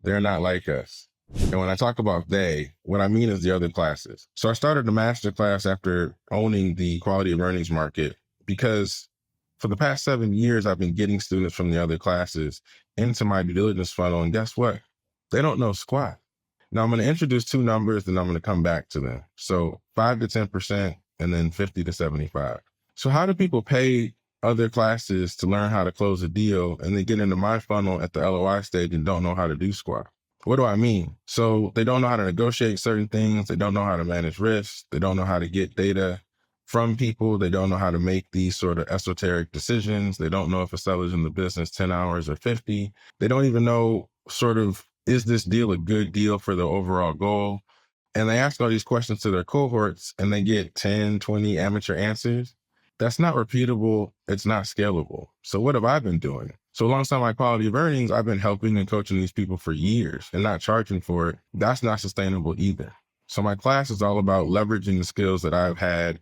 They're not like us. And when I talk about they, what I mean is the other classes. So I started the masterclass after owning the quality of earnings market because for the past 7 years, I've been getting students from the other classes into my due diligence funnel. And guess what? They don't know squat. Now I'm going to introduce two numbers, then I'm going to come back to them. So 5 to 10% and then 50 to 75. So how do people pay other classes to learn how to close a deal and then get into my funnel at the LOI stage and don't know how to do squat? What do I mean? So they don't know how to negotiate certain things. They don't know how to manage risks. They don't know how to get data from people. They don't know how to make these sort of esoteric decisions. They don't know if a seller's in the business 10 hours or 50. They don't even know sort of, is this deal a good deal for the overall goal? And they ask all these questions to their cohorts and they get 10, 20 amateur answers. That's not repeatable. It's not scalable. So what have I been doing? So alongside my quality of earnings, I've been helping and coaching these people for years and not charging for it. That's not sustainable either. So my class is all about leveraging the skills that I've had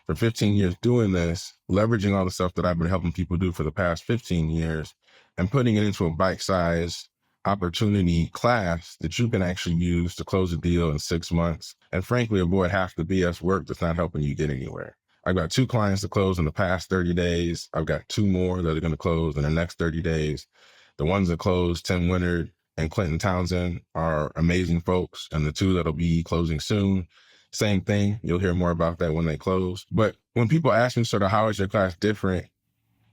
for 15 years doing this, leveraging all the stuff that I've been helping people do for the past 15 years and putting it into a bite-sized opportunity class that you can actually use to close a deal in 6 months. And frankly, avoid half the BS work that's not helping you get anywhere. I've got 2 clients to close in the past 30 days. I've got 2 more that are going to close in the next 30 days. The ones that closed, Tim Winard and Clinton Townsend, are amazing folks. And the 2 that'll be closing soon, same thing. You'll hear more about that when they close. But when people ask me sort of how is your class different,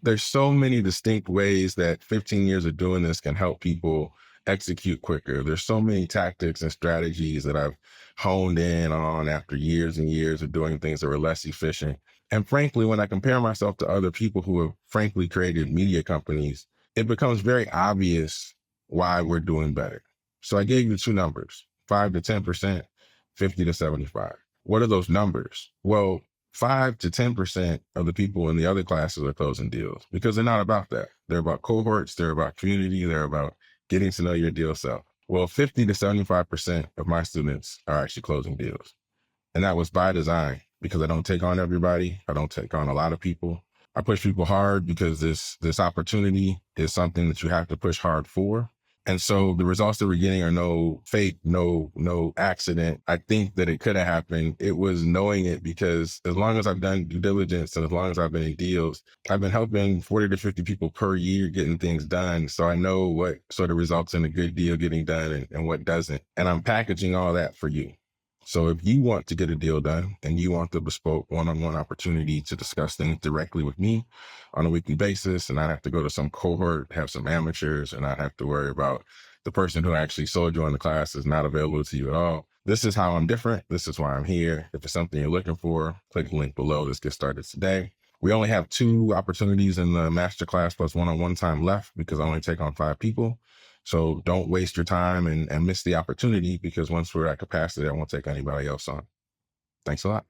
there's so many distinct ways that 15 years of doing this can help people execute quicker. There's so many tactics and strategies that I've honed in on after years and years of doing things that were less efficient. And frankly, when I compare myself to other people who have frankly created media companies, it becomes very obvious why we're doing better. So I gave you 2 numbers, 5 to 10%, 50 to 75. What are those numbers? Well, 5 to 10% of the people in the other classes are closing deals because they're not about that. They're about cohorts. They're about community. They're about getting to know your deal self. Well, 50 to 75% of my students are actually closing deals. And that was by design because I don't take on everybody. I don't take on a lot of people. I push people hard because this opportunity is something that you have to push hard for. And so the results that we're getting are no fate, no accident. I think that it could have happened. It was knowing it because as long as I've done due diligence and as long as I've been in deals, I've been helping 40 to 50 people per year getting things done. So I know what sort of results in a good deal getting done and what doesn't. And I'm packaging all that for you. So if you want to get a deal done and you want the bespoke one-on-one opportunity to discuss things directly with me on a weekly basis, and not have to go to some cohort, have some amateurs, and not have to worry about the person who actually sold you on the class is not available to you at all. This is how I'm different. This is why I'm here. If it's something you're looking for, click the link below. Let's get started today. We only have 2 opportunities in the masterclass plus one-on-one time left because I only take on 5 people. So don't waste your time and miss the opportunity because once we're at capacity, I won't take anybody else on. Thanks a lot.